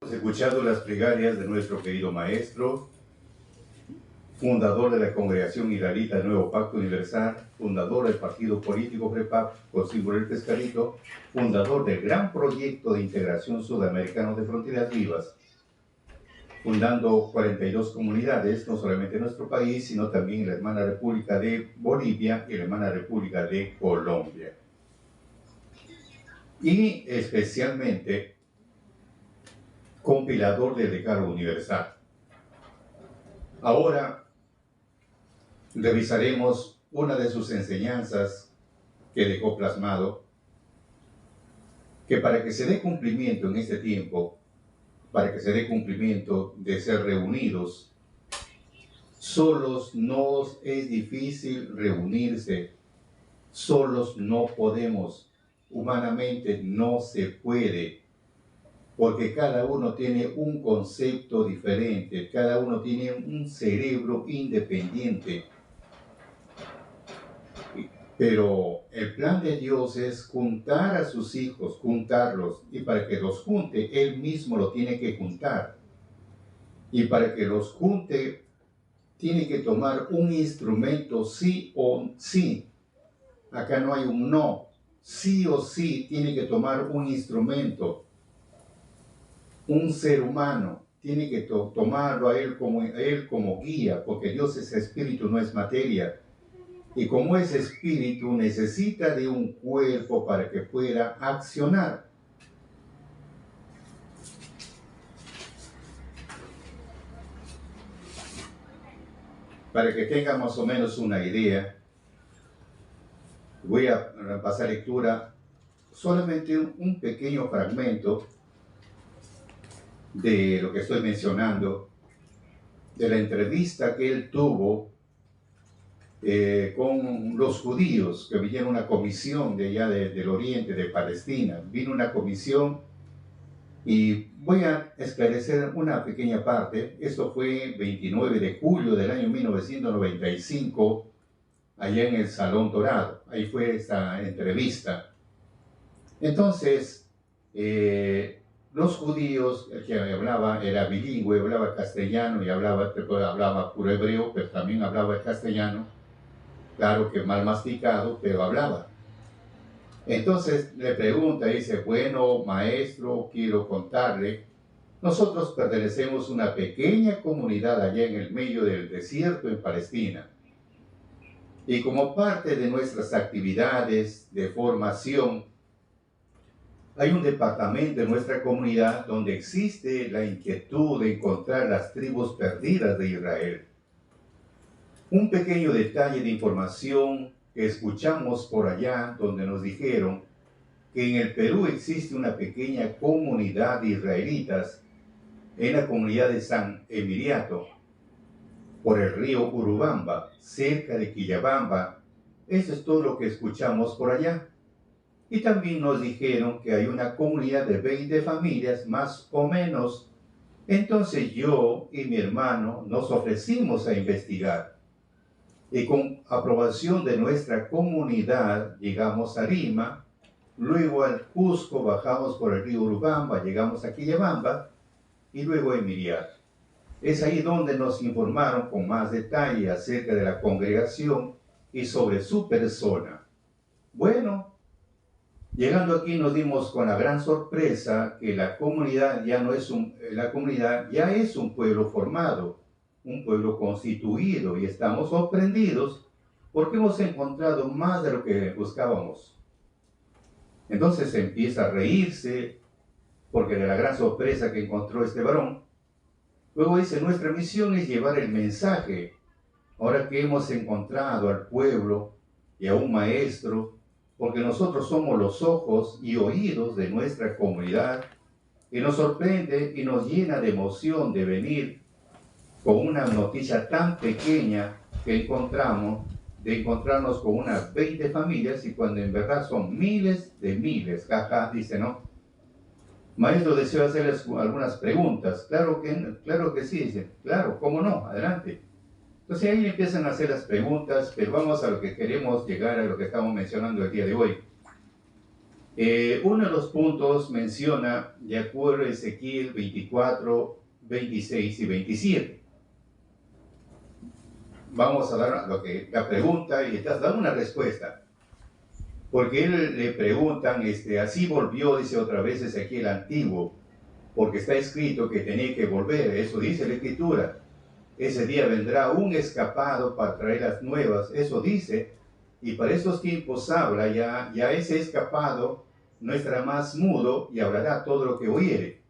Hemos escuchado las plegarias de nuestro querido maestro, fundador de la Congregación Israelita Nuevo Pacto Universal, fundador del partido político FREPAP, con símbolo el pescadito, fundador del gran proyecto de integración sudamericano de fronteras vivas, fundando 42 comunidades, no solamente en nuestro país, sino también en la hermana República de Bolivia y la hermana República de Colombia. Y especialmente compilador del Decálogo Universal. Ahora revisaremos una de sus enseñanzas que dejó plasmado, que para que se dé cumplimiento en este tiempo, para que se dé cumplimiento de ser reunidos, solos nos es difícil reunirse, solos no podemos, humanamente no se puede, porque cada uno tiene un concepto diferente, cada uno tiene un cerebro independiente. Pero el plan de Dios es juntar a sus hijos, juntarlos, y para que los junte, Él mismo lo tiene que juntar. Y para que los junte, tiene que tomar un instrumento sí o sí. Acá no hay un no. Sí o sí tiene que tomar un instrumento. Un ser humano tiene que tomarlo a él como guía, porque Dios es espíritu, no es materia. Y como es espíritu, necesita de un cuerpo para que pueda accionar. Para que tenga más o menos una idea, voy a pasar lectura solamente un pequeño fragmento de lo que estoy mencionando, de la entrevista que él tuvo con los judíos, que vinieron una comisión de allá del oriente, de Palestina. Vino una comisión y voy a esclarecer una pequeña parte. Esto fue 29 de julio del año 1995, allá en el Salón Dorado. Ahí fue esta entrevista. Entonces, los judíos, el que hablaba era bilingüe, hablaba castellano y hablaba puro hebreo, pero también hablaba el castellano. Claro que mal masticado, pero hablaba. Entonces le pregunta, dice, bueno, maestro, quiero contarle, nosotros pertenecemos a una pequeña comunidad allá en el medio del desierto en Palestina. Y como parte de nuestras actividades de formación, hay un departamento en nuestra comunidad donde existe la inquietud de encontrar las tribus perdidas de Israel. Un pequeño detalle de información que escuchamos por allá, donde nos dijeron que en el Perú existe una pequeña comunidad de israelitas en la comunidad de San Emiliato, por el río Urubamba, cerca de Quillabamba. Eso es todo lo que escuchamos por allá. Y también nos dijeron que hay una comunidad de 20 familias, más o menos. Entonces yo y mi hermano nos ofrecimos a investigar. Y con aprobación de nuestra comunidad llegamos a Lima, luego al Cusco, bajamos por el río Urubamba, llegamos a Quillabamba y luego a Emiliato. Es ahí donde nos informaron con más detalle acerca de la congregación y sobre su persona. Bueno, llegando aquí nos dimos con la gran sorpresa que la comunidad ya es un pueblo formado, un pueblo constituido, y estamos sorprendidos porque hemos encontrado más de lo que buscábamos. Entonces empieza a reírse porque de la gran sorpresa que encontró este varón. Luego dice, nuestra misión es llevar el mensaje. Ahora que hemos encontrado al pueblo y a un maestro, porque nosotros somos los ojos y oídos de nuestra comunidad, y nos sorprende y nos llena de emoción de venir con una noticia tan pequeña que encontrarnos con unas 20 familias, y cuando en verdad son miles de miles. Jaja, dice, ¿no? Maestro, deseo hacerles algunas preguntas. Claro que sí, dice. Claro, ¿cómo no? Adelante. Entonces ahí empiezan a hacer las preguntas, pero vamos a lo que queremos llegar, a lo que estamos mencionando el día de hoy. Uno de los puntos menciona, de acuerdo a Ezequiel 24, 26 y 27. Vamos a dar la pregunta y estás dando una respuesta. Porque él le preguntan, así volvió, dice otra vez Ezequiel antiguo, porque está escrito que tenía que volver, eso dice la Escritura. Ese día vendrá un escapado para traer las nuevas, eso dice, y para estos tiempos habla, ya ese escapado no estará más mudo y hablará todo lo que oyere.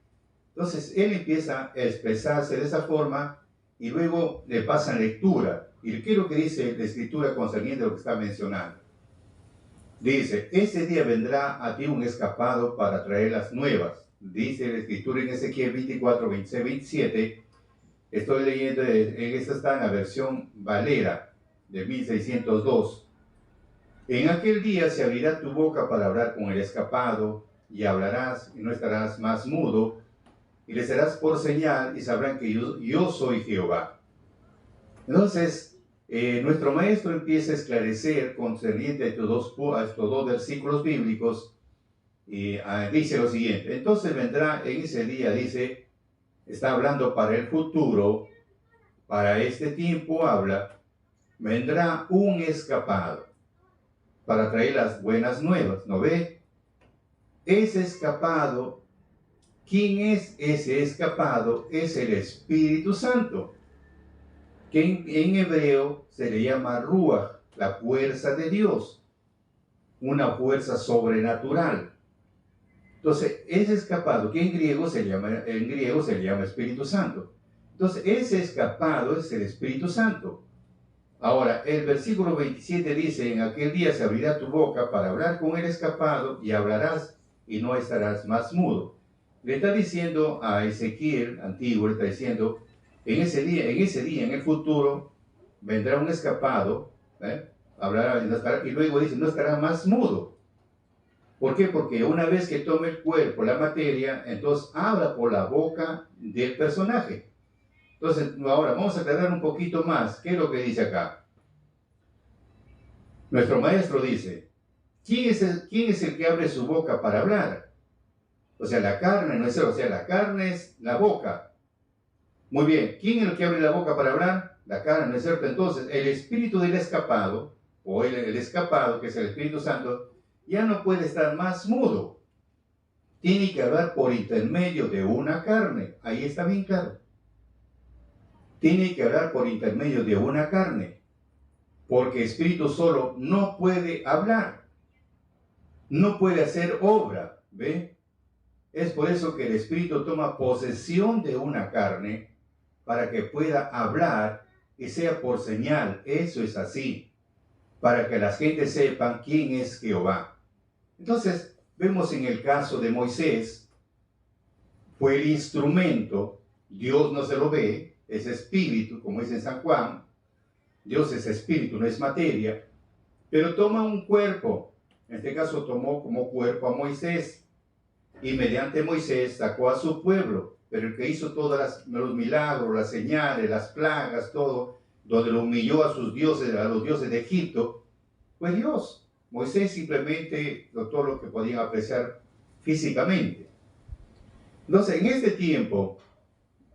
Entonces él empieza a expresarse de esa forma y luego le pasan lectura. ¿Y qué es lo que dice la Escritura concerniente a lo que está mencionando? Dice, ese día vendrá a ti un escapado para traer las nuevas. Dice la Escritura en Ezequiel 24, 26, 27. Estoy leyendo, esta está en la versión Valera de 1602. En aquel día se abrirá tu boca para hablar con el escapado, y hablarás y no estarás más mudo, y les serás por señal y sabrán que yo soy Jehová. Entonces, nuestro maestro empieza a esclarecer concerniente a estos dos versículos bíblicos, y dice lo siguiente: entonces vendrá en ese día, dice, está hablando para el futuro, para este tiempo habla, vendrá un escapado para traer las buenas nuevas, ¿no ve? Ese escapado, ¿quién es ese escapado? Es el Espíritu Santo, que en hebreo se le llama Ruach, la fuerza de Dios, una fuerza sobrenatural. Entonces, ese escapado, que en griego se llama Espíritu Santo. Entonces, ese escapado es el Espíritu Santo. Ahora, el versículo 27 dice, en aquel día se abrirá tu boca para hablar con el escapado y hablarás y no estarás más mudo. Le está diciendo a Ezequiel antiguo, le está diciendo, en ese día, en el futuro, vendrá un escapado, hablará y luego dice, no estará más mudo. ¿Por qué? Porque una vez que tome el cuerpo, la materia, entonces habla por la boca del personaje. Entonces, ahora vamos a aclarar un poquito más. ¿Qué es lo que dice acá? Nuestro maestro dice, ¿quién es el que abre su boca para hablar? O sea, la carne, no es eso, o sea, la carne es la boca. Muy bien, ¿quién es el que abre la boca para hablar? La carne, ¿no es cierto? Entonces, el espíritu del escapado, o el escapado, que es el Espíritu Santo, ya no puede estar más mudo. Tiene que hablar por intermedio de una carne. Ahí está bien claro. Tiene que hablar por intermedio de una carne, porque espíritu solo no puede hablar, no puede hacer obra, ¿ve? Es por eso que el espíritu toma posesión de una carne para que pueda hablar y sea por señal. Eso es así, para que las gentes sepan quién es Jehová. Entonces, vemos en el caso de Moisés, fue el instrumento, Dios no se lo ve, es espíritu, como dice en San Juan. Dios es espíritu, no es materia, pero toma un cuerpo. En este caso tomó como cuerpo a Moisés, y mediante Moisés sacó a su pueblo. Pero el que hizo todos los milagros, las señales, las plagas, todo, donde lo humilló a sus dioses, a los dioses de Egipto, fue Dios. Moisés simplemente todo lo que podían apreciar físicamente. Entonces, en este tiempo,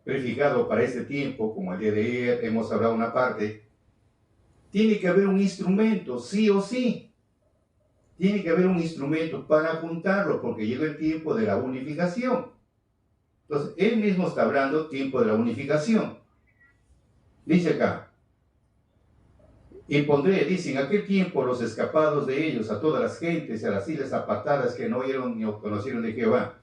prefijado para este tiempo, como el día de ayer hemos hablado una parte, tiene que haber un instrumento, sí o sí. Tiene que haber un instrumento para juntarlo, porque llega el tiempo de la unificación. Entonces, él mismo está hablando tiempo de la unificación. Dice acá, y pondré, dice, en aquel tiempo los escapados de ellos a todas las gentes, a las islas apartadas que no oyeron ni conocieron de Jehová.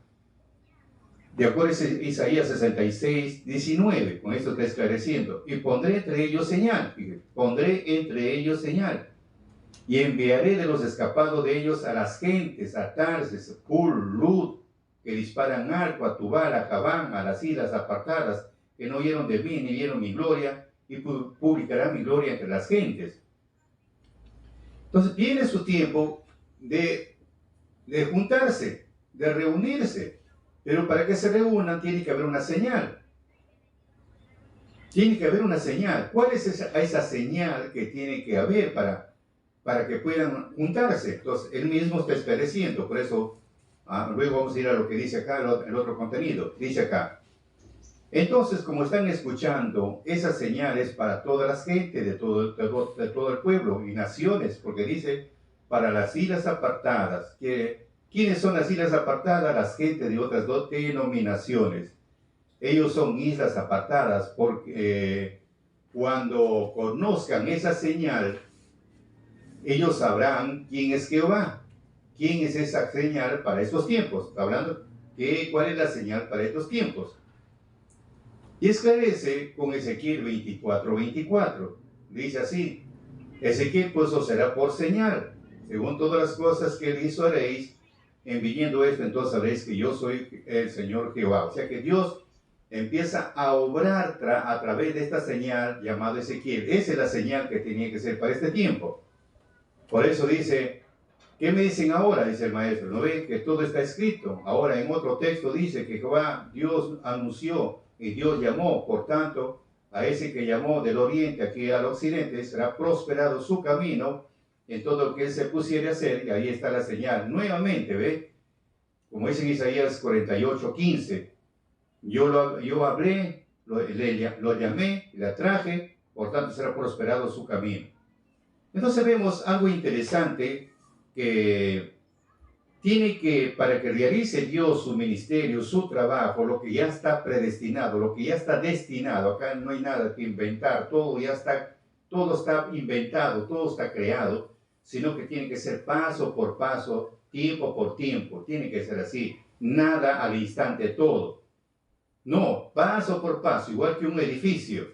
De acuerdo a Isaías 66, 19, con esto está esclareciendo. Y pondré entre ellos señal, fíjate, pondré entre ellos señal. Y enviaré de los escapados de ellos a las gentes, a Tarsis, Pul, Lud, que disparan arco, a Tubal, a Javán, a las islas apartadas, que no oyeron de mí ni vieron mi gloria, y publicará mi gloria entre las gentes. Entonces viene su tiempo de juntarse, de reunirse. Pero para que se reúnan tiene que haber una señal. Tiene que haber una señal. ¿Cuál es esa señal que tiene que haber para para que puedan juntarse. Entonces, él mismo está esclareciendo. Por eso, luego vamos a ir a lo que dice acá, el otro contenido. Dice acá: entonces, como están escuchando esas señales para todas las gentes de todo el pueblo y naciones, porque dice, para las islas apartadas, ¿quiénes son las islas apartadas? Las gentes de otras dos denominaciones. Ellos son islas apartadas porque cuando conozcan esa señal, ellos sabrán quién es Jehová, quién es esa señal para estos tiempos. Está hablando cuál es la señal para estos tiempos. Y esclarece con Ezequiel 24:24. Dice así: Ezequiel pues os será por señal, según todas las cosas que él hizo haréis, en viniendo esto, entonces sabréis que yo soy el Señor Jehová. O sea que Dios empieza a obrar a través de esta señal llamada Ezequiel. Esa es la señal que tenía que ser para este tiempo. Por eso dice, ¿qué me dicen ahora? Dice el maestro. ¿No ven que todo está escrito? Ahora en otro texto dice que Jehová, Dios anunció y Dios llamó. Por tanto, a ese que llamó del oriente aquí al occidente, será prosperado su camino en todo lo que él se pusiere a hacer. Y ahí está la señal. Nuevamente, ¿ve? Como dice en Isaías 48:15. Yo hablé, lo llamé, le atraje, por tanto será prosperado su camino. Entonces vemos algo interesante que tiene que, para que realice Dios su ministerio, su trabajo, lo que ya está predestinado, lo que ya está destinado, acá no hay nada que inventar, todo está inventado, todo está creado, sino que tiene que ser paso por paso, tiempo por tiempo, tiene que ser así, nada al instante todo. No, paso por paso, igual que un edificio.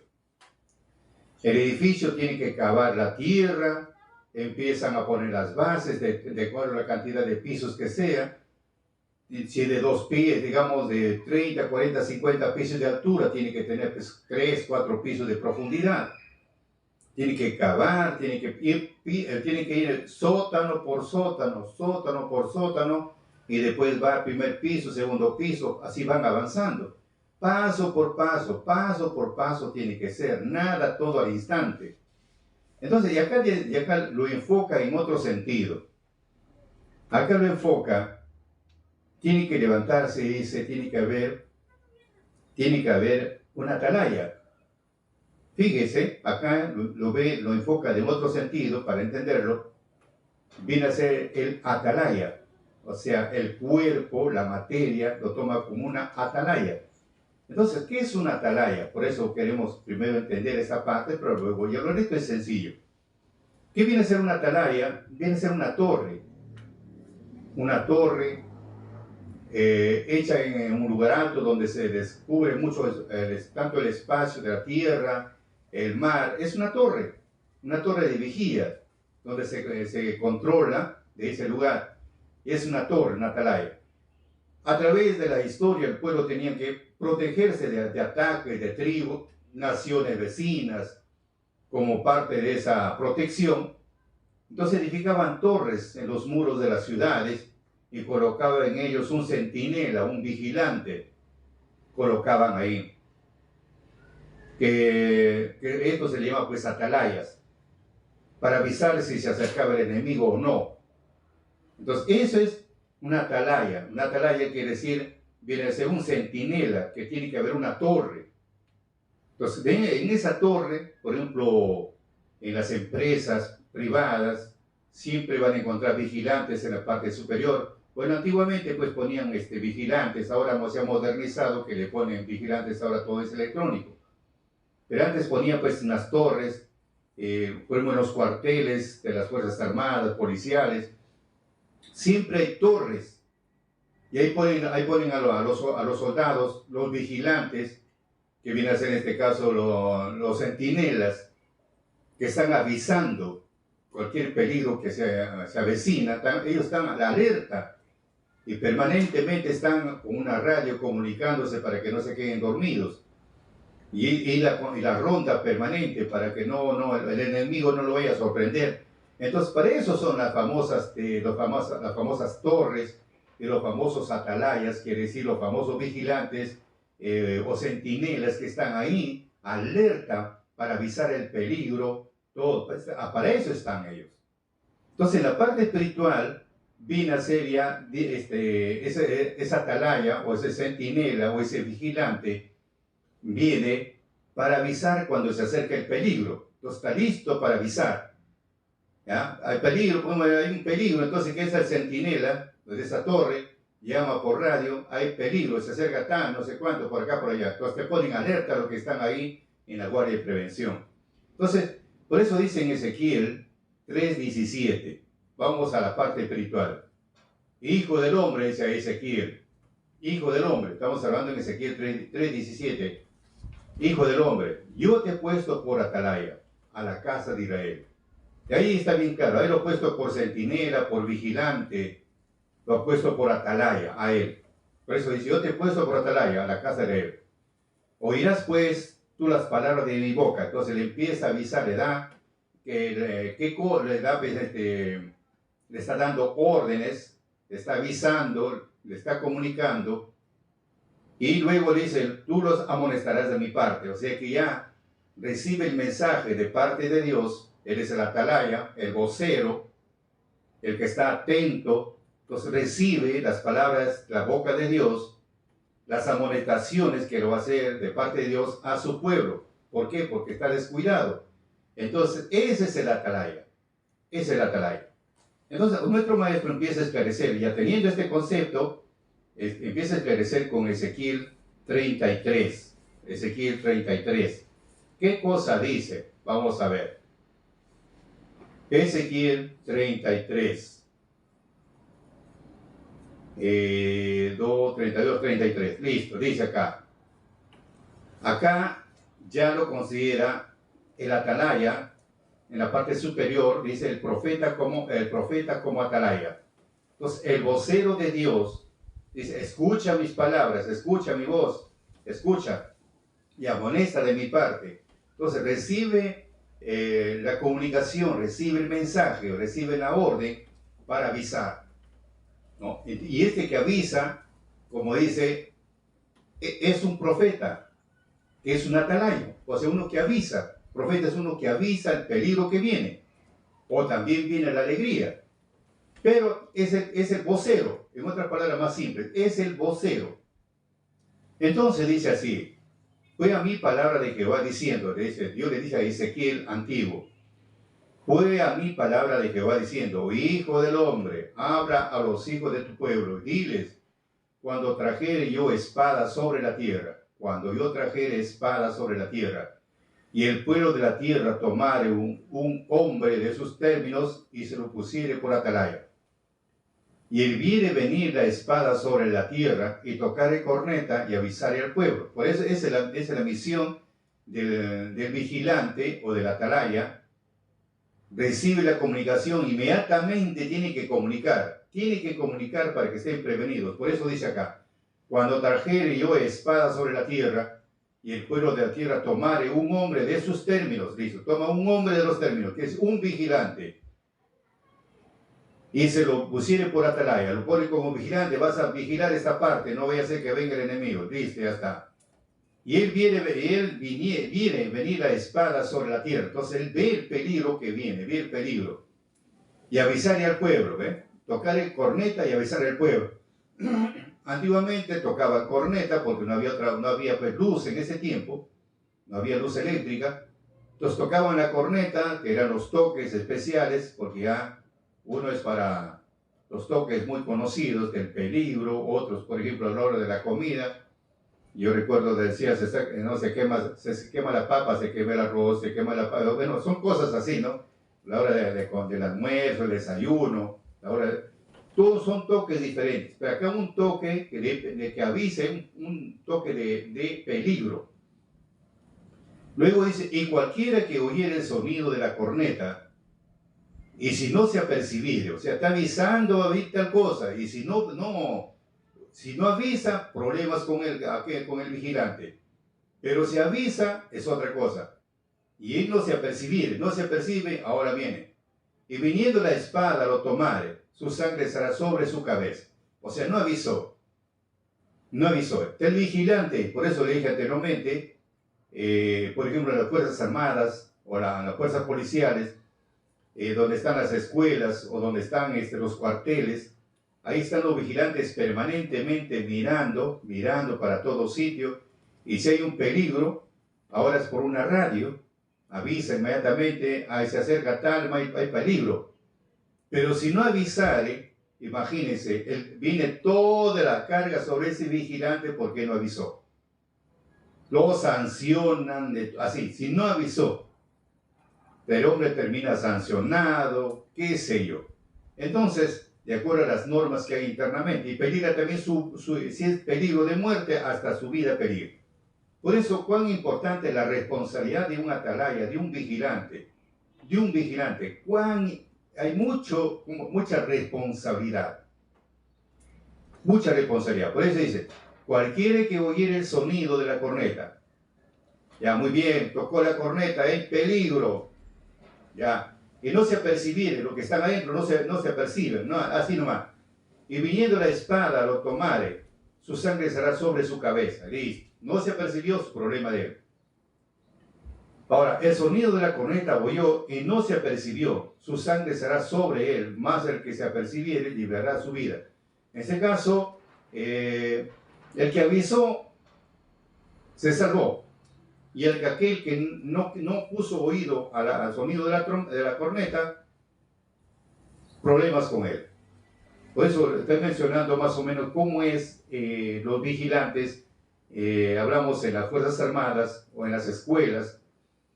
El edificio tiene que cavar la tierra, empiezan a poner las bases de acuerdo a la cantidad de pisos que sea. Si de 2 pies, digamos de 30, 40, 50 pisos de altura, tiene que tener pues, 3, 4 pisos de profundidad. Tiene que cavar, tiene que ir sótano por sótano, sótano por sótano, y después va al primer piso, segundo piso, así van avanzando. Paso por paso tiene que ser, nada todo al instante. Entonces, y acá lo enfoca en otro sentido. Acá lo enfoca, tiene que levantarse y dice, tiene que haber una atalaya. Fíjese, acá lo enfoca de otro sentido para entenderlo. Viene a ser el atalaya, o sea, el cuerpo, la materia, lo toma como una atalaya. Entonces, ¿qué es una atalaya? Por eso queremos primero entender esa parte, pero luego ya lo resto es sencillo. ¿Qué viene a ser una atalaya? Viene a ser una torre. Una torre hecha en un lugar alto donde se descubre mucho, tanto el espacio de la tierra, el mar. Es una torre de vigía, donde se controla de ese lugar. Es una torre, una atalaya. A través de la historia, el pueblo tenía que protegerse de ataques de tribus, naciones vecinas, como parte de esa protección. Entonces edificaban torres en los muros de las ciudades y colocaban en ellos un centinela, un vigilante, colocaban ahí. Que esto se le llama pues atalayas, para avisar si se acercaba el enemigo o no. Entonces eso es una atalaya. Una atalaya quiere decir, viene a ser un centinela, que tiene que haber una torre. Entonces, en esa torre, por ejemplo, en las empresas privadas, siempre van a encontrar vigilantes en la parte superior. Bueno, antiguamente pues ponían vigilantes, ahora se ha modernizado que le ponen vigilantes, ahora todo es electrónico. Pero antes ponían pues unas torres, por ejemplo en los cuarteles de las Fuerzas Armadas, policiales, siempre hay torres, y ahí ponen a los soldados, los vigilantes, que vienen a ser en este caso los centinelas, que están avisando cualquier peligro que se avecina. Ellos están a la alerta y permanentemente están con una radio comunicándose para que no se queden dormidos. Y la ronda permanente para que el enemigo no lo vaya a sorprender. Entonces, para eso son las famosas torres y los famosos atalayas, quiere decir los famosos vigilantes o centinelas que están ahí, alerta para avisar el peligro. Todo, para eso están ellos. Entonces, en la parte espiritual, viene a ser ya esa atalaya, o ese centinela, o ese vigilante, viene para avisar cuando se acerca el peligro. Entonces, está listo para avisar. ¿Ya? Hay peligro, hay un peligro, entonces, ¿qué es el centinela de esa torre? Llama por radio, hay peligro, se acerca tan, no sé cuánto, por acá, por allá. Entonces, te ponen alerta a los que están ahí en la guardia de prevención. Entonces, por eso dice en Ezequiel 3:17, vamos a la parte espiritual. Hijo del hombre, dice a Ezequiel, hijo del hombre, estamos hablando en Ezequiel 3:17, hijo del hombre, yo te he puesto por atalaya a la casa de Israel. Y ahí está bien claro, ahí lo he puesto por centinela, por vigilante, lo he puesto por atalaya a él. Por eso dice, yo te he puesto por atalaya a la casa de Israel. Oirás pues tú las palabras de mi boca. Entonces le empieza a avisar, le da, le está dando órdenes, le está avisando, le está comunicando, y luego le dice, tú los amonestarás de mi parte. O sea que ya recibe el mensaje de parte de Dios. Él es el atalaya, el vocero, el que está atento. Entonces recibe las palabras, la boca de Dios, las amonestaciones que lo va a hacer de parte de Dios a su pueblo. ¿Por qué? Porque está descuidado. Entonces, ese es el atalaya. Ese es el atalaya. Entonces, nuestro maestro empieza a esclarecer, ya teniendo este concepto, empieza a esclarecer con Ezequiel 33. Ezequiel 33. ¿Qué cosa dice? Vamos a ver. Ezequiel 33. 32, 33. Listo, dice acá. Acá ya lo considera el atalaya, en la parte superior, dice el profeta como atalaya. Entonces, el vocero de Dios dice, escucha mis palabras, escucha mi voz, escucha y amonesta de mi parte. Entonces, recibe la comunicación, recibe el mensaje, recibe la orden para avisar, ¿no? Y este que avisa, como dice, es un profeta, que es un atalaya, o sea, uno que avisa. Profeta es uno que avisa el peligro que viene, o también viene la alegría. Pero es el vocero, en otras palabras más simples, es el vocero. Entonces dice así, fue a mí palabra de Jehová diciendo, Dios le dice a Ezequiel antiguo, fue a mí palabra de Jehová diciendo, hijo del hombre, habla a los hijos de tu pueblo, diles, cuando trajere yo espada sobre la tierra, cuando yo trajere espada sobre la tierra, y el pueblo de la tierra tomare un hombre de sus términos y se lo pusiere por atalaya. Y él viere venir la espada sobre la tierra y tocare corneta y avisare al pueblo. Por eso esa es la misión del vigilante o del atalaya. Recibe la comunicación, inmediatamente tiene que comunicar para que estén prevenidos. Por eso dice acá, cuando trajere yo espada sobre la tierra, y el pueblo de la tierra tomare un hombre de sus términos, dice, toma un hombre de los términos, que es un vigilante, y se lo pusiere por atalaya, lo pone como vigilante, vas a vigilar esta parte, no vaya a ser que venga el enemigo, listo, ya está. Y él viene venir la espada sobre la tierra, entonces él ve el peligro que viene, ve el peligro, y avisarle al pueblo, tocar el corneta y avisar al pueblo. Antiguamente tocaban corneta porque no había pues, luz en ese tiempo, no había luz eléctrica. Entonces tocaban la corneta, que eran los toques especiales, porque ya uno es para los toques muy conocidos del peligro, otros, por ejemplo, a la hora de la comida. Yo recuerdo, decía, se quema la papa, se quema el arroz, se quema la papa. Bueno, son cosas así, ¿no? La hora del almuerzo, el desayuno, la hora de... Todos son toques diferentes, pero acá un toque que avise, un toque de peligro. Luego dice, y cualquiera que oyere el sonido de la corneta, y si no se apercibiere, o sea, está avisando a tal cosa, y si no avisa, problemas con el vigilante. Pero si avisa, es otra cosa. Y él no se apercibe, ahora viene. Y viniendo la espada lo tomare, su sangre estará sobre su cabeza. O sea, no avisó. El vigilante, por eso le dije anteriormente, por ejemplo, las Fuerzas Armadas o las fuerzas policiales, donde están las escuelas o donde están los cuarteles. Ahí están los vigilantes permanentemente mirando para todo sitio. Y si hay un peligro, ahora es por una radio, avisa inmediatamente, ahí se acerca tal, hay peligro. Pero si no avisare, imagínense, viene toda la carga sobre ese vigilante porque no avisó. Lo sancionan, así, si no avisó. El hombre termina sancionado, qué sé yo. Entonces, de acuerdo a las normas que hay internamente, y peligra también si es peligro de muerte, hasta su vida peligra. Por eso, cuán importante es la responsabilidad de un atalaya, de un vigilante. Hay mucha responsabilidad. Mucha responsabilidad. Por eso dice, cualquiera que oyere el sonido de la corneta, ya muy bien, tocó la corneta, hay peligro, ya, y no se apercibiere, lo que están adentro no se aperciben, no, así nomás. Y viniendo la espada lo tomare, su sangre será sobre su cabeza, listo. No se apercibió, su problema de él. Ahora, el sonido de la corneta oyó y no se apercibió, su sangre será sobre él, más el que se apercibiere librará su vida. En este caso, el que avisó se salvó, y aquel que no puso oído al sonido de la corneta, problemas con él. Por eso estoy mencionando más o menos cómo es los vigilantes, hablamos en las Fuerzas Armadas o en las escuelas.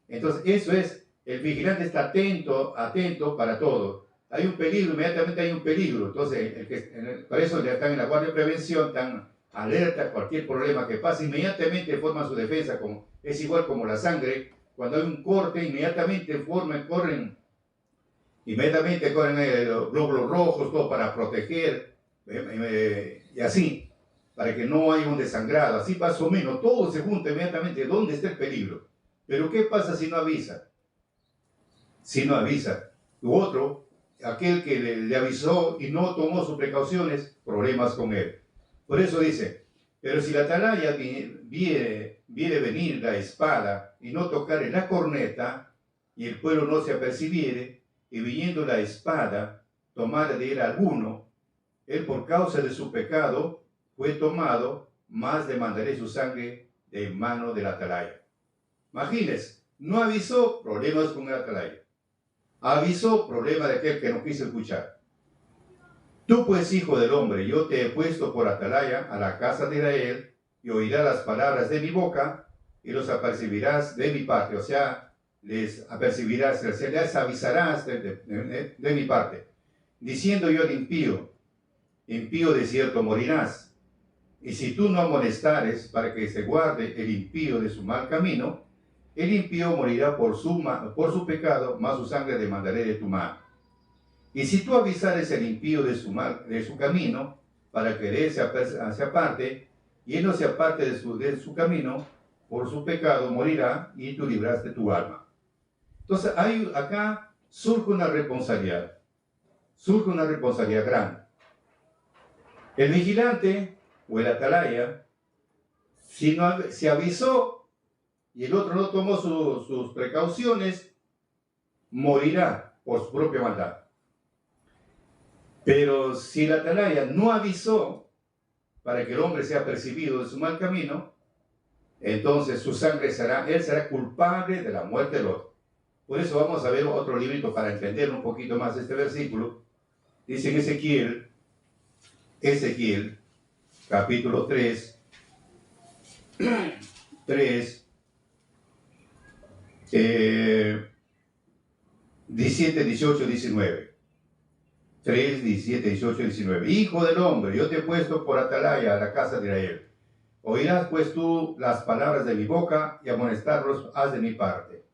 Entonces, eso es, el vigilante está atento para todo. Hay un peligro, inmediatamente hay un peligro. Entonces, para eso ya están en la Guardia de Prevención, están alerta a cualquier problema que pase, inmediatamente forman su defensa, es igual como la sangre. Cuando hay un corte, inmediatamente corren los glóbulos rojos, todo para proteger, y así, para que no haya un desangrado. Así más o menos, todo se junta inmediatamente. ¿Dónde está el peligro? Pero ¿qué pasa si no avisa? Si no avisa. U otro, aquel que le avisó y no tomó sus precauciones, problemas con él. Por eso dice, pero si la atalaya viere venir la espada y no tocare la corneta, y el pueblo no se apercibiere, y viniendo la espada tomara de él alguno, él por causa de su pecado fue tomado, más demandaré su sangre de mano del atalaya. Imagínense, no avisó, problemas con el atalaya. Avisó, problema de aquel que no quiso escuchar. Tú pues, hijo del hombre, yo te he puesto por atalaya a la casa de Israel, y oirás las palabras de mi boca, y los apercibirás de mi parte. O sea, les apercibirás, les avisarás de mi parte. Diciendo yo al impío de cierto morirás. Y si tú no amonestares para que se guarde el impío de su mal camino, el impío morirá por su pecado, mas su sangre demandaré de tu mano. Y si tú avisares el impío de su camino, para que él se aparte, y él no se aparte de su camino, por su pecado morirá, y tú libraste tu alma. Entonces, acá surge una responsabilidad grande. El vigilante, o el atalaya, si avisó, y el otro no tomó sus precauciones, morirá por su propia maldad. Pero si el atalaya no avisó para que el hombre sea percibido de su mal camino, entonces su sangre él será culpable de la muerte del otro. Por eso vamos a ver otro librito para entender un poquito más este versículo. Dice en Ezequiel, capítulo 3, 17, 18, 19. 3, 17, 18, 19. Hijo del hombre, yo te he puesto por atalaya a la casa de Israel. Oirás pues tú las palabras de mi boca, y amonestarlos has de mi parte.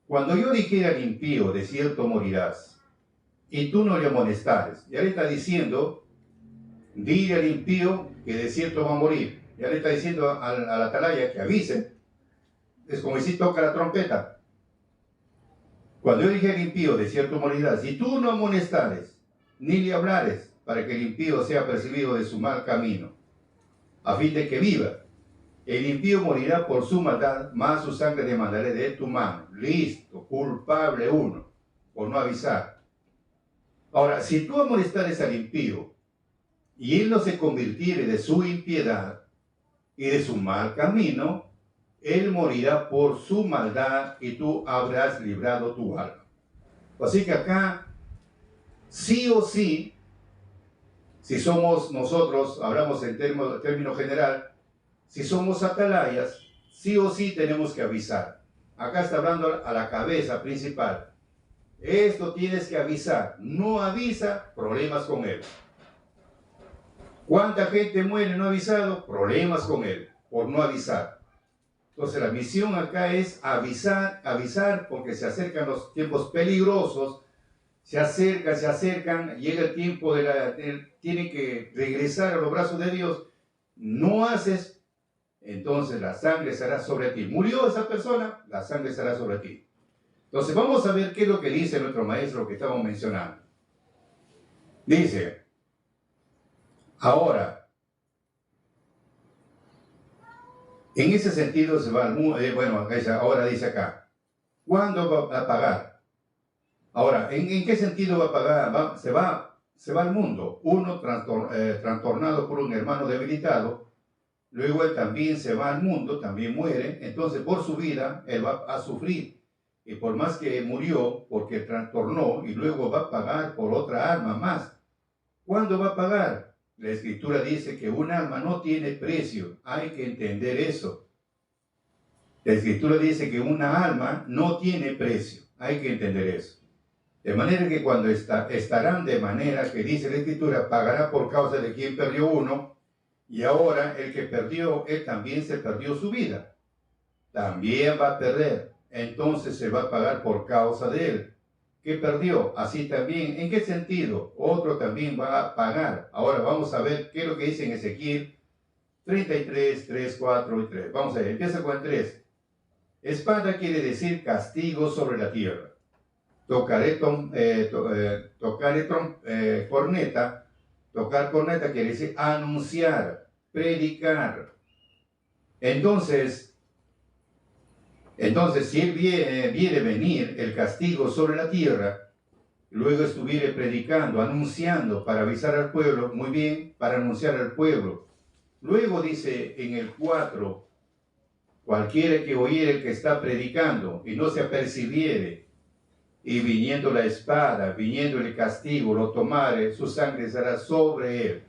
Cuando yo dijera al impío, de cierto morirás, y tú no le amonestares. Ya le está diciendo, dile al impío que de cierto va a morir. Ya le está diciendo al atalaya que avise. Es como si toca la trompeta. Cuando yo dije al impío, de cierto morirás, si tú no amonestares, ni le hablares, para que el impío sea percibido de su mal camino, a fin de que viva. El impío morirá por su maldad, más su sangre demandaré de tu mano. Listo, culpable uno. por no avisar. Ahora, si tú amonestares al impío, y él no se convirtiere de su impiedad y de su mal camino, él morirá por su maldad y tú habrás librado tu alma. Así que acá, sí o sí, si somos nosotros, hablamos en término general, si somos atalayas, sí o sí tenemos que avisar. Acá está hablando a la cabeza principal. Esto tienes que avisar. No avisa, problemas con él. ¿Cuánta gente muere no avisado? Problemas con él, por no avisar. Entonces la misión acá es avisar porque se acercan los tiempos peligrosos, se acercan, llega el tiempo tienen que regresar a los brazos de Dios. No haces, entonces la sangre será sobre ti. Murió esa persona, la sangre será sobre ti. Entonces vamos a ver qué es lo que dice nuestro maestro que estamos mencionando. Dice, ahora, en ese sentido se va al mundo, ahora dice acá, ¿cuándo va a pagar? Ahora, ¿en qué sentido va a pagar? Se va al mundo, uno trastornado por un hermano debilitado, luego él también se va al mundo, también muere, entonces por su vida él va a sufrir, y por más que murió, porque trastornó, y luego va a pagar por otra alma más. ¿Cuándo va a pagar? La Escritura dice que un alma no tiene precio. Hay que entender eso. La Escritura dice que una alma no tiene precio. Hay que entender eso. De manera que cuando estarán de manera que dice la Escritura, pagará por causa de quien perdió uno, y ahora el que perdió, él también se perdió su vida. También va a perder. Entonces se va a pagar por causa de él. ¿Qué perdió? Así también, ¿en qué sentido? Otro también va a pagar. Ahora vamos a ver qué es lo que dice en Ezequiel 33, 3, 4 y 3. Vamos a ver, empieza con el 3. Espada quiere decir castigo sobre la tierra. Tocaré corneta. Tocar corneta quiere decir anunciar, predicar. Entonces si él viene venir el castigo sobre la tierra, luego estuviere predicando, anunciando para avisar al pueblo, muy bien, para anunciar al pueblo. Luego dice en el 4, cualquiera que oyere el que está predicando y no se apercibiere, y viniendo la espada, viniendo el castigo, lo tomare, su sangre será sobre él,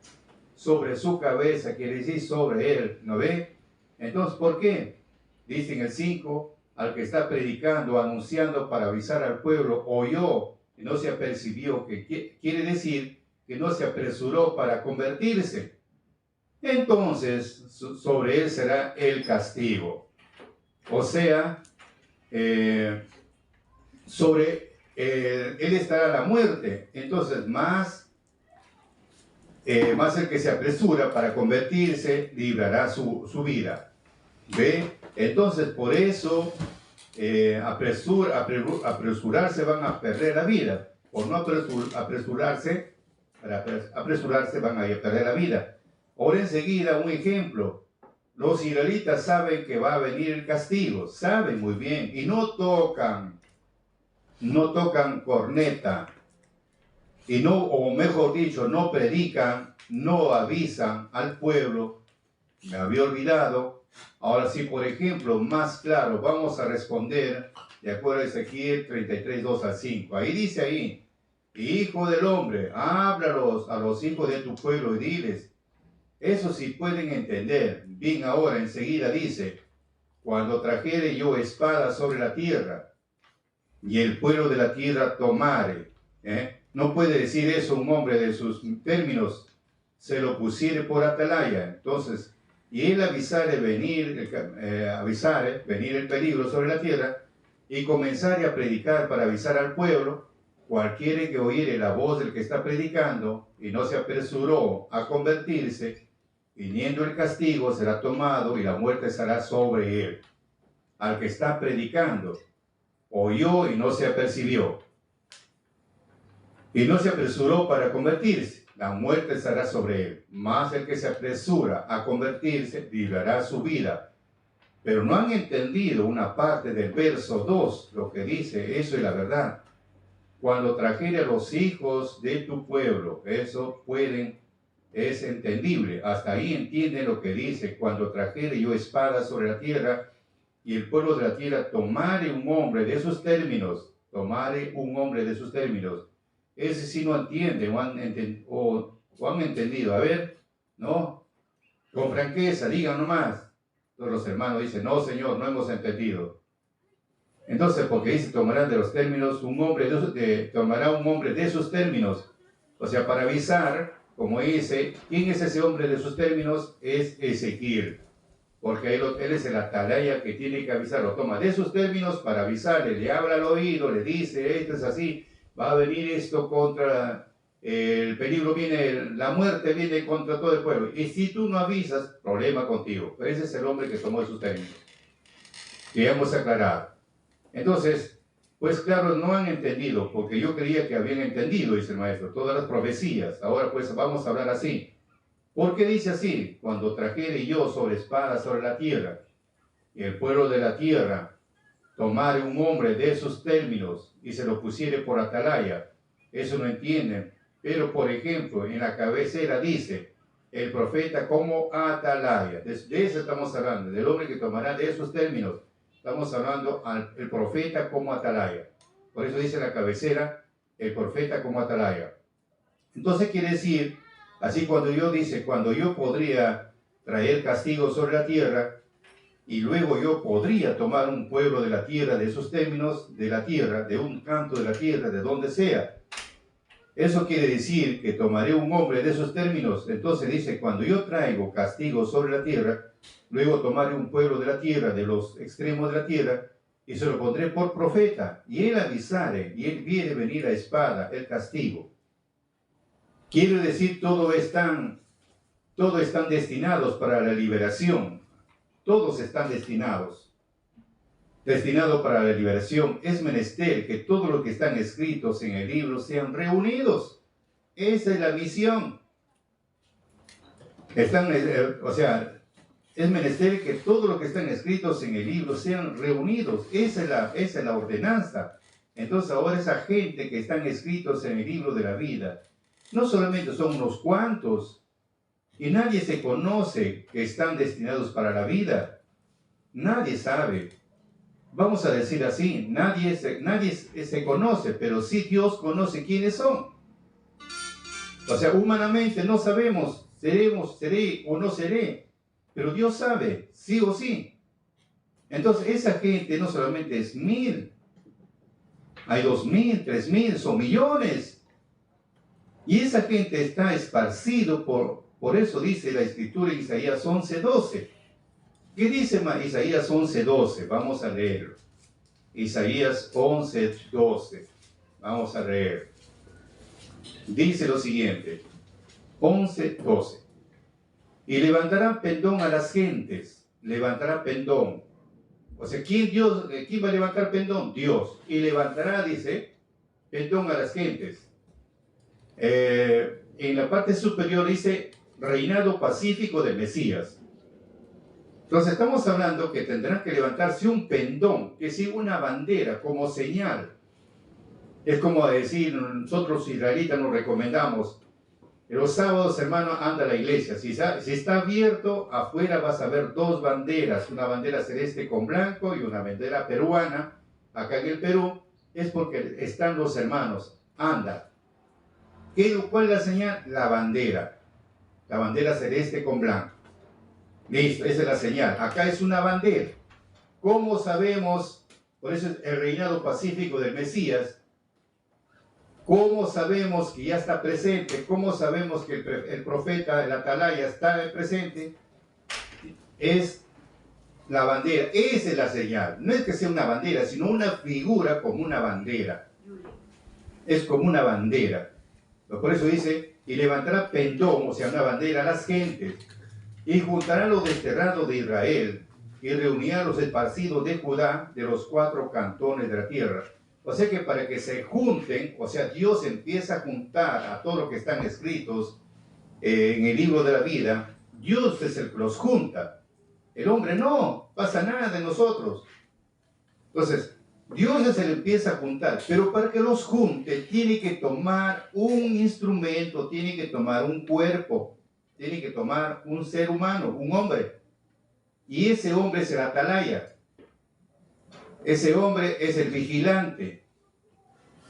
sobre su cabeza, quiere decir sobre él, ¿no ve? Entonces, ¿por qué? Dice en el 5, al que está predicando, anunciando para avisar al pueblo, oyó y no se apercibió, que quiere decir que no se apresuró para convertirse. Entonces, sobre él será el castigo. O sea, sobre él estará la muerte. Entonces, más el que se apresura para convertirse, librará su vida. ¿Ve? Entonces, por eso, apresurarse van a perder la vida. Por no apresurarse van a perder la vida. Ahora enseguida, un ejemplo. Los israelitas saben que va a venir el castigo. Saben muy bien. Y no tocan corneta. Y no, o mejor dicho, no predican, no avisan al pueblo. Me había olvidado. Ahora sí, por ejemplo, más claro, vamos a responder de acuerdo a Ezequiel 33, 2 al 5. Ahí dice hijo del hombre, háblalos a los hijos de tu pueblo y diles. Eso sí pueden entender. Bien, ahora enseguida dice, cuando trajere yo espada sobre la tierra y el pueblo de la tierra tomare. No puede decir eso un hombre de sus términos, se lo pusiere por atalaya. Entonces, y él avisare venir el peligro sobre la tierra y comenzare a predicar para avisar al pueblo, cualquiera que oyere la voz del que está predicando y no se apresuró a convertirse, viniendo el castigo será tomado y la muerte será sobre él. Al que está predicando, oyó y no se apercibió, y no se apresuró para convertirse, la muerte estará sobre él. Mas el que se apresura a convertirse, librará su vida. Pero no han entendido una parte del verso 2, lo que dice, eso es la verdad. cuando trajere a los hijos de tu pueblo. Eso es entendible. Hasta ahí entienden lo que dice. Cuando trajere yo espada sobre la tierra, y el pueblo de la tierra tomare un hombre de sus términos, tomare un hombre de sus términos. Ese sí no entiende o han entendido. A ver, ¿no? Con franqueza, digan nomás. Todos los hermanos dicen, no, Señor, no hemos entendido. Entonces, porque dice, tomará de los términos tomará un hombre de sus términos. O sea, para avisar, como dice, ¿quién es ese hombre de sus términos? Es Ezequiel. Porque él es el atalaya que tiene que avisar, lo toma de sus términos para avisarle, le habla al oído, le dice, esto es así, va a venir esto contra, el peligro viene, la muerte viene contra todo el pueblo. Y si tú no avisas, problema contigo. Pero ese es el hombre que tomó de sus términos. Que ya hemos aclarado. Entonces, pues claro, no han entendido, porque yo creía que habían entendido, dice el maestro, todas las profecías. Ahora pues vamos a hablar así. ¿Por qué dice así? Cuando trajere yo sobre espada sobre la tierra, y el pueblo de la tierra tomare un hombre de esos términos y se lo pusiere por atalaya. Eso no entienden. Pero, por ejemplo, en la cabecera dice, el profeta como atalaya. De eso estamos hablando, del hombre que tomará de esos términos. Estamos hablando del profeta como atalaya. Por eso dice la cabecera, el profeta como atalaya. Entonces quiere decir, así cuando yo podría traer castigo sobre la tierra, y luego yo podría tomar un pueblo de la tierra, de esos términos, de la tierra, de un canto de la tierra, de donde sea. Eso quiere decir que tomaré un hombre de esos términos. Entonces dice, cuando yo traigo castigo sobre la tierra, luego tomaré un pueblo de la tierra, de los extremos de la tierra, y se lo pondré por profeta, y él avisare, y él viene venir a espada, el castigo. Quiere decir, todos están destinados para la liberación. Todos están destinados para la liberación. Es menester que todo lo que están escritos en el libro sean reunidos. Esa es la misión. Es menester que todo lo que están escritos en el libro sean reunidos. Esa es la ordenanza. Entonces ahora esa gente que están escritos en el libro de la vida, no solamente son unos cuantos, y nadie se conoce que están destinados para la vida. Nadie sabe. Vamos a decir así, nadie se conoce, pero sí Dios conoce quiénes son. O sea, humanamente no sabemos, seré o no seré, pero Dios sabe, sí o sí. Entonces esa gente no solamente es 1000, hay 2000, 3000, son millones. Y esa gente está esparcido por eso dice la escritura en Isaías 11:12. ¿Qué dice Isaías 11:12? Vamos a leerlo. Isaías 11:12. Vamos a leer. Dice lo siguiente. 11:12. Y levantará pendón a las gentes. Levantará pendón. O sea, ¿quién va a levantar pendón? Dios. Y levantará, dice, pendón a las gentes. En la parte superior dice reinado pacífico del Mesías. Entonces estamos hablando que tendrán que levantarse un pendón, que es una bandera como señal. Es como decir, nosotros israelitas nos recomendamos, los sábados, hermano, anda a la iglesia. Si está abierto, afuera vas a ver 2 banderas, una bandera celeste con blanco y una bandera peruana. Acá en el Perú es porque están los hermanos. Anda. ¿Cuál es la señal? La bandera celeste con blanco. Listo, esa es la señal. Acá es una bandera. ¿Cómo sabemos? Por eso es el reinado pacífico del Mesías. ¿Cómo sabemos que ya está presente? ¿Cómo sabemos que el profeta, el atalaya, está presente? Es la bandera. Esa es la señal. No es que sea una bandera, sino una figura como una bandera. Es como una bandera. Por eso dice, y levantará pendón, o sea, una bandera a las gentes, y juntará los desterrados de Israel, y reunirá los esparcidos de Judá de los 4 cantones de la tierra. O sea que para que se junten, o sea, Dios empieza a juntar a todos los que están escritos en el libro de la vida. Dios es el que los junta. El hombre no pasa nada de nosotros. Entonces, Dios se le empieza a juntar, pero para que los junte tiene que tomar un instrumento, tiene que tomar un cuerpo, tiene que tomar un ser humano, un hombre. Y ese hombre es el atalaya, ese hombre es el vigilante.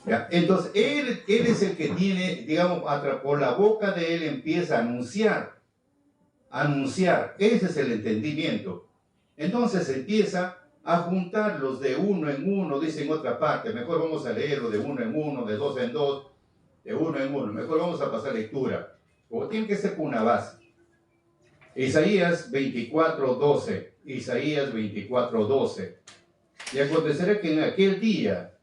¿Ya? Entonces, él es el que tiene, digamos, por la boca de él empieza a anunciar, ese es el entendimiento. Entonces empieza a juntarlos de uno en uno, dice en otra parte, mejor vamos a leerlo de uno en uno, de dos en dos, de uno en uno, mejor vamos a pasar lectura, o tiene que ser con una base. Isaías 24:12, Isaías 24:12, y acontecerá que en aquel día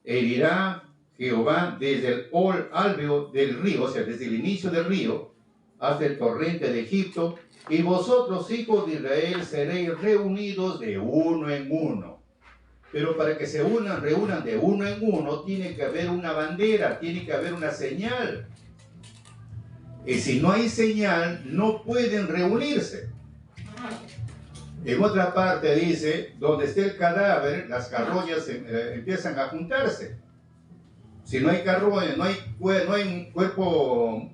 herirá Jehová desde el alveo del río, o sea, desde el inicio del río, hasta el torrente de Egipto, y vosotros, hijos de Israel, seréis reunidos de uno en uno. Pero para que se reúnan de uno en uno, tiene que haber una bandera, tiene que haber una señal. Y si no hay señal, no pueden reunirse. En otra parte dice, donde esté el cadáver, las carroñas empiezan a juntarse. Si no hay carroñas, no hay un cuerpo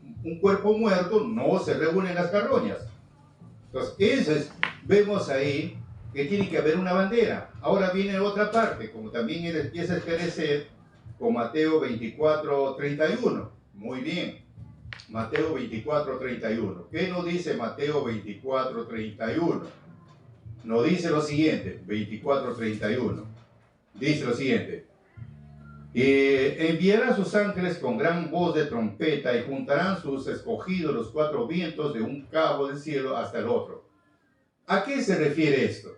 muerto, no se reúnen las carroñas. Entonces, eso es, vemos ahí que tiene que haber una bandera. Ahora viene otra parte, como también él empieza a esclarecer con Mateo 24:31. Muy bien, Mateo 24:31. ¿Qué nos dice Mateo 24:31? Nos dice lo siguiente, 24:31. Dice lo siguiente. Enviará a sus ángeles con gran voz de trompeta y juntarán sus escogidos los cuatro vientos de un cabo del cielo hasta el otro. ¿A qué se refiere esto?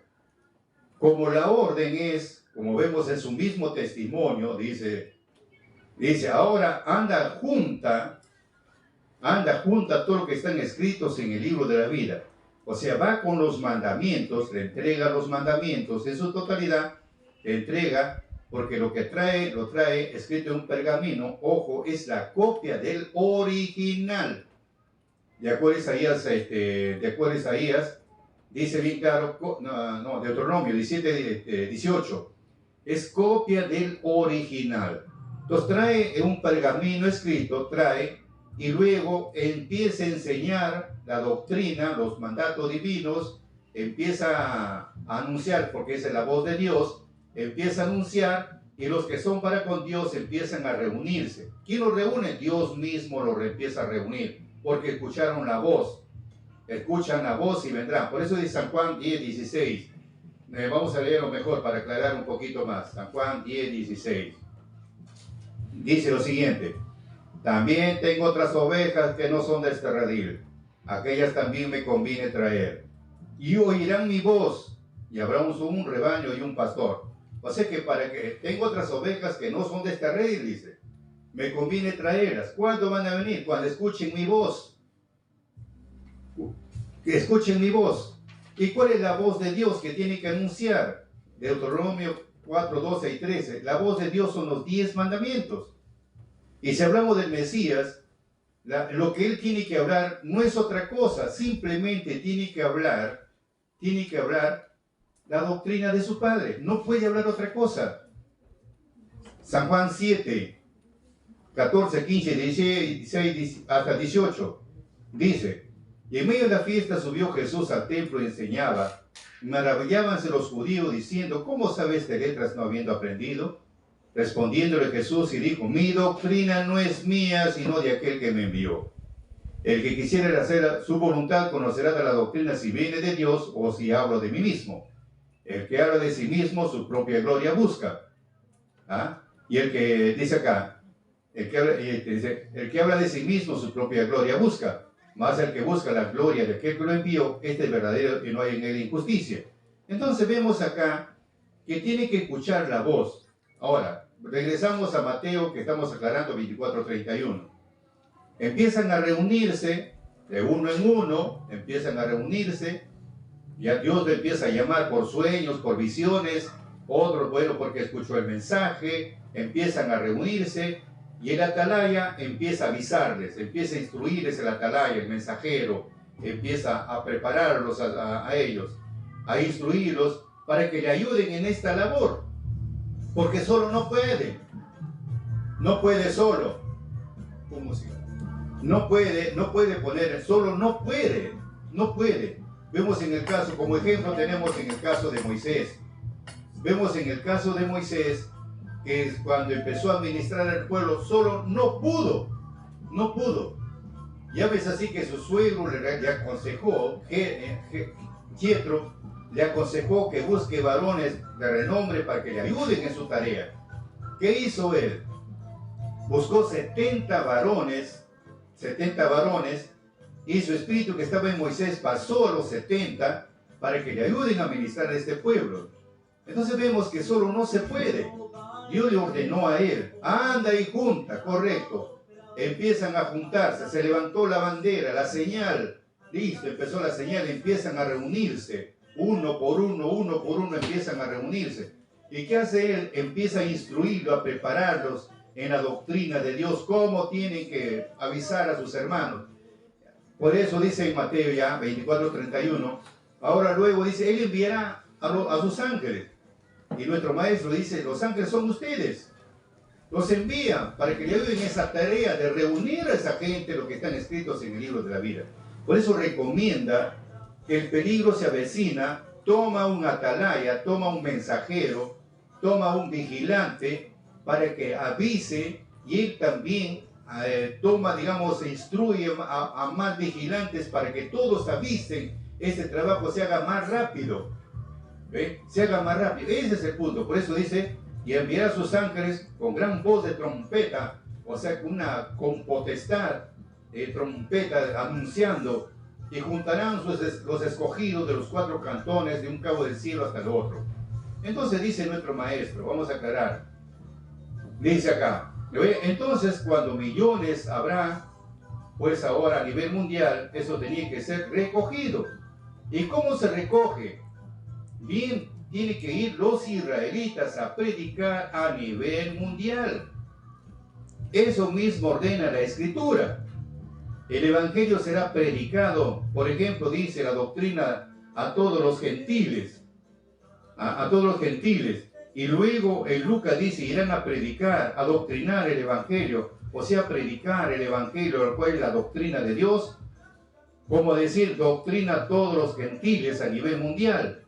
Como la orden es, como vemos en su mismo testimonio, dice, ahora anda junta todo lo que están escritos en el libro de la vida. O sea, va con los mandamientos, le entrega los mandamientos en su totalidad, le entrega, porque lo trae escrito en un pergamino, ojo, es la copia del original. De acuerdo a Isaías, dice bien claro, Deuteronomio 17:18, es copia del original. Entonces trae un pergamino escrito, y luego empieza a enseñar la doctrina, los mandatos divinos, empieza a anunciar, porque esa es la voz de Dios, empieza a anunciar, y los que son para con Dios empiezan a reunirse. ¿Quién los reúne? Dios mismo los empieza a reunir, porque escuchan la voz y vendrán. Por eso dice San Juan 10:16. Vamos a leerlo mejor para aclarar un poquito más. San Juan 10:16. Dice lo siguiente: también tengo otras ovejas que no son de este redil, aquellas también me conviene traer, y oirán mi voz, y habrá un rebaño y un pastor. O sea que tengo otras ovejas que no son de este redil, dice, me conviene traerlas. ¿Cuándo van a venir? Cuando escuchen mi voz. Que escuchen mi voz. ¿Y cuál es la voz de Dios que tiene que anunciar? Deuteronomio 4:12 y 13. La voz de Dios son los 10 mandamientos. Y si hablamos del Mesías, lo que él tiene que hablar no es otra cosa, simplemente tiene que hablar la doctrina de su Padre. No puede hablar otra cosa. San Juan 7, 14, 15, 16 hasta 18, dice, y en medio de la fiesta subió Jesús al templo y enseñaba. Maravillábanse los judíos diciendo, ¿cómo sabes de letras no habiendo aprendido? Respondiéndole Jesús y dijo, mi doctrina no es mía, sino de aquel que me envió. El que quisiera hacer su voluntad conocerá de la doctrina si viene de Dios o si hablo de mí mismo. El que habla de sí mismo, su propia gloria busca. ¿Ah? Y el que dice acá, el que habla de sí mismo, su propia gloria busca. Más el que busca la gloria de aquel que lo envió, este es verdadero y no hay en él injusticia. Entonces vemos acá que tiene que escuchar la voz. Ahora, regresamos a Mateo, que estamos aclarando 24:31. Empiezan a reunirse, de uno en uno, empiezan a reunirse, ya Dios le empieza a llamar por sueños, por visiones, otros, bueno, porque escuchó el mensaje, empiezan a reunirse, y el atalaya empieza a avisarles, empieza a instruirles el atalaya, el mensajero, empieza a prepararlos a ellos, a instruirlos para que le ayuden en esta labor. porque solo no puede. No puede solo. ¿Cómo se llama? No puede poner, solo no puede. No puede. Vemos en el caso, como ejemplo tenemos en el caso de Moisés. Vemos en el caso de Moisés que es cuando empezó a administrar al pueblo, solo no pudo. No pudo. Ya ves así que su suegro le aconsejó, Jethro le aconsejó que busque varones de renombre para que le ayuden en su tarea. ¿Qué hizo él? Buscó 70 varones, y su espíritu que estaba en Moisés pasó a los 70 para que le ayuden a ministrar a este pueblo. Entonces vemos que solo no se puede. Dios le ordenó a él, anda y junta, correcto. Empiezan a juntarse, se levantó la bandera, la señal, listo, empezó la señal, empiezan a reunirse, uno por uno empiezan a reunirse. ¿Y qué hace él? Empieza a instruirlo, a prepararlos en la doctrina de Dios, cómo tienen que avisar a sus hermanos. Por eso dice en Mateo ya, 24:31, ahora luego dice, él enviará a sus ángeles. Y nuestro maestro dice, los ángeles son ustedes. Los envía para que le ayuden esa tarea de reunir a esa gente, lo que están escritos en el libro de la vida. Por eso recomienda que el peligro se avecina, toma un atalaya, toma un mensajero, toma un vigilante para que avise, y él también toma, digamos, e instruye a más vigilantes para que todos avisen, ese trabajo se haga más rápido. ¿Ve? Se haga más rápido. Ese es el punto. Por eso dice, y enviará a sus ángeles con gran voz de trompeta, o sea, con potestad de trompeta anunciando, y juntarán los escogidos de los 4 cantones de un cabo del cielo hasta el otro. Entonces dice nuestro maestro, vamos a aclarar, dice acá, entonces cuando millones habrá, pues ahora a nivel mundial, eso tenía que ser recogido. ¿Y cómo se recoge? Bien, tienen que ir los israelitas a predicar a nivel mundial. Eso mismo ordena la Escritura. El Evangelio será predicado, por ejemplo, dice la doctrina a todos los gentiles. A todos los gentiles. Y luego en Lucas dice, irán a predicar, a doctrinar el Evangelio. O sea, predicar el Evangelio, el cual es la doctrina de Dios. Como decir, doctrina a todos los gentiles a nivel mundial.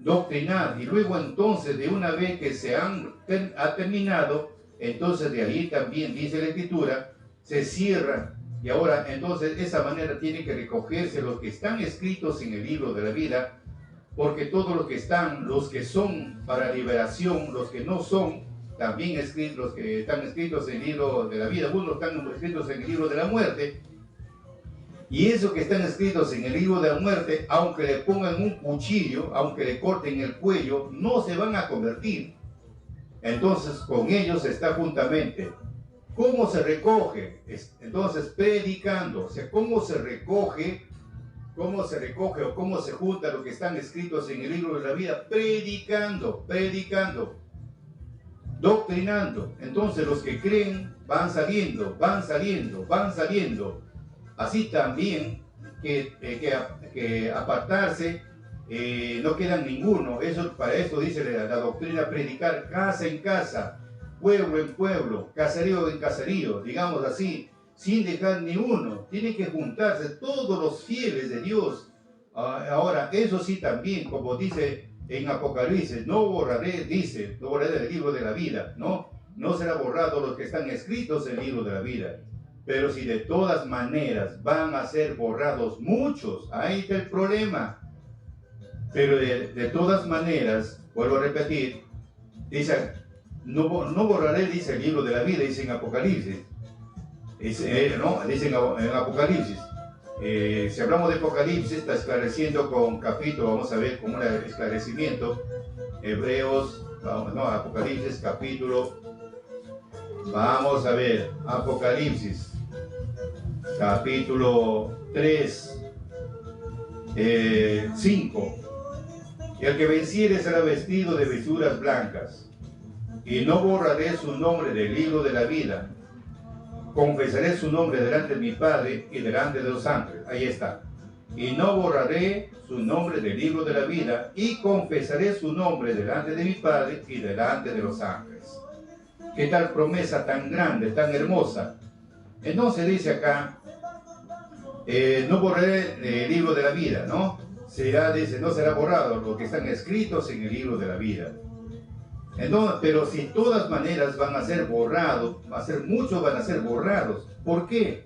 Doctrinar, y luego entonces de una vez que ha terminado, entonces de ahí también dice la Escritura, se cierra, y ahora entonces de esa manera tiene que recogerse los que están escritos en el libro de la vida, porque todos los que son para liberación, los que no son, también escritos, los que están escritos en el libro de la vida, algunos están escritos en el libro de la muerte. Y esos que están escritos en el libro de la muerte, aunque le pongan un cuchillo, aunque le corten el cuello, no se van a convertir. Entonces, con ellos está juntamente. ¿Cómo se recoge? Entonces, predicando. O sea, ¿cómo se recoge o cómo se junta lo que están escritos en el libro de la vida? Predicando, doctrinando. Entonces, los que creen van saliendo. Así también que apartarse, no quedan ninguno. Para eso dice la doctrina, predicar casa en casa, pueblo en pueblo, caserío en caserío, digamos así, sin dejar ni uno. Tienen que juntarse todos los fieles de Dios. Ahora, eso sí también, como dice en Apocalipsis, no borraré del libro de la vida, no será borrado los que están escritos en el libro de la vida. Pero si de todas maneras van a ser borrados muchos, ahí está el problema. Pero de todas maneras, vuelvo a repetir, dice, no borraré, dice el libro de la vida, dice en Apocalipsis. Dice en Apocalipsis. Si hablamos de Apocalipsis, está esclareciendo con capítulo, vamos a ver como un esclarecimiento. Apocalipsis capítulo, vamos a ver, Apocalipsis capítulo 3, 5. Y el que venciere será vestido de vestiduras blancas, y no borraré su nombre del libro de la vida. Confesaré su nombre delante de mi Padre y delante de los ángeles. Ahí está. y no borraré su nombre del libro de la vida, y confesaré su nombre delante de mi Padre y delante de los ángeles. ¿Qué tal promesa tan grande, tan hermosa? Entonces dice acá, no borraré el libro de la vida, ¿no? Dice, no será borrado lo que están escritos en el libro de la vida. Entonces, pero si de todas maneras van a ser borrados, muchos van a ser borrados. ¿Por qué?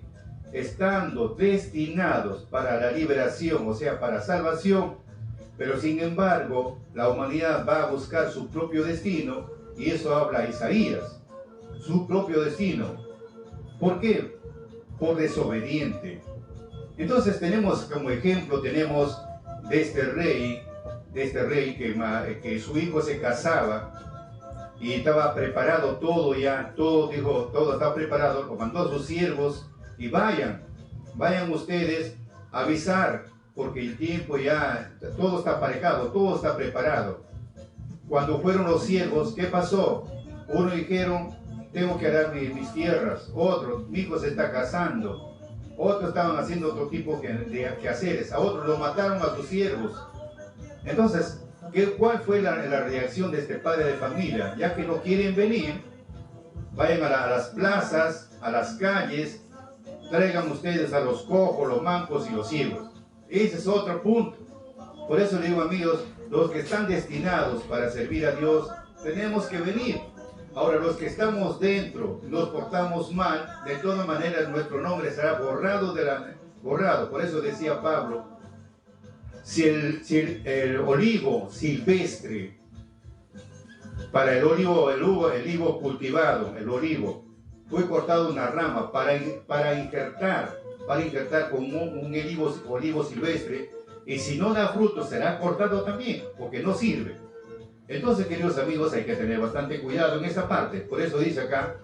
Estando destinados para la liberación, o sea, para salvación, pero sin embargo, la humanidad va a buscar su propio destino, y eso habla Isaías, su propio destino. ¿Por qué? Por desobediente. Entonces tenemos como ejemplo, tenemos de este rey que su hijo se casaba y estaba preparado todo ya, todo dijo, todo está preparado, lo mandó a sus siervos y vayan ustedes a avisar, porque el tiempo ya, todo está aparejado, todo está preparado. Cuando fueron los siervos, ¿qué pasó? Uno dijeron, tengo que dar mis tierras, otro, mi hijo se está casando, otros estaban haciendo otro tipo de quehaceres, a otros lo mataron a sus siervos. Entonces, ¿cuál fue la reacción de este padre de familia? Ya que no quieren venir, vayan a las plazas, a las calles, traigan ustedes a los cojos, los mancos y los ciegos. Ese es otro punto. Por eso le digo, amigos, los que están destinados para servir a Dios, tenemos que venir. Ahora, los que estamos dentro, nos portamos mal, de todas maneras nuestro nombre será borrado. Por eso decía Pablo, si el olivo silvestre, para el olivo cultivado, el olivo, fue cortado una rama para injertar con un olivo silvestre, y si no da fruto será cortado también, porque no sirve. Entonces, queridos amigos, hay que tener bastante cuidado en esa parte. Por eso dice acá,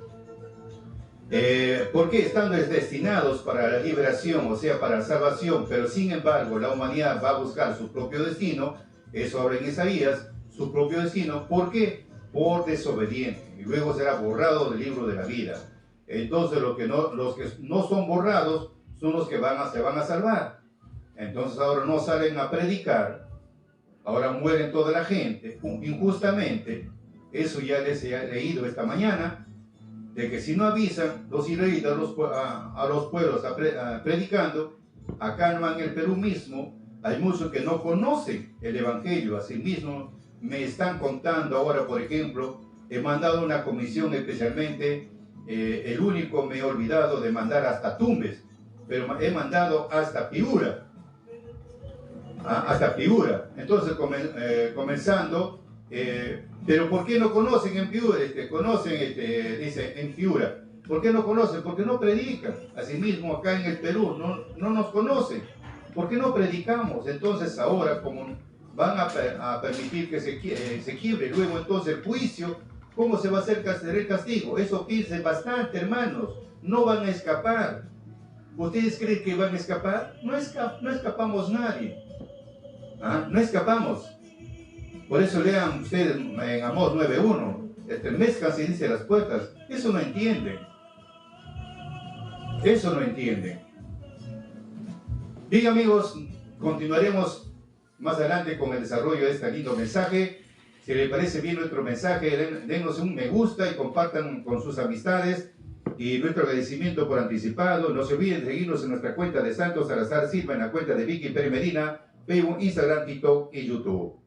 porque estando destinados para la liberación, o sea, para la salvación, pero sin embargo la humanidad va a buscar su propio destino, eso habla en Isaías, su propio destino. ¿Por qué? Por desobediente, y luego será borrado del libro de la vida. Entonces los que no son borrados son los que se van a salvar. Entonces ahora no salen a predicar, ahora mueren toda la gente injustamente. Eso ya les he leído esta mañana, de que si no avisan los israelitas a los pueblos predicando, acá en el Perú mismo hay muchos que no conocen el Evangelio. Asimismo me están contando ahora, por ejemplo, he mandado una comisión especialmente, el único me he olvidado de mandar hasta Tumbes, pero he mandado hasta Piura. Hasta Piura. Entonces comenzando, pero ¿por qué no conocen en Piura? Dice en Piura. ¿Por qué no conocen? Porque no predican. Asimismo acá en el Perú no nos conocen. ¿Por qué no predicamos? Entonces ahora, como van a permitir que se quiebre, luego entonces el juicio, ¿cómo se va a hacer el castigo? Eso piensen bastante, hermanos. No van a escapar. ¿Ustedes creen que van a escapar? No escapamos nadie. No escapamos. Por eso lean ustedes en Amós 9:1, estremezcanse y dice las puertas. Eso no entienden. Eso no entienden. Bien, amigos, continuaremos más adelante con el desarrollo de este lindo mensaje. Si les parece bien nuestro mensaje, denos un me gusta y compartan con sus amistades. Y nuestro agradecimiento por anticipado. No se olviden de seguirnos en nuestra cuenta de Santos Salazar Silva, en la cuenta de Vicky Pérez Medina, Facebook, Instagram, TikTok y YouTube.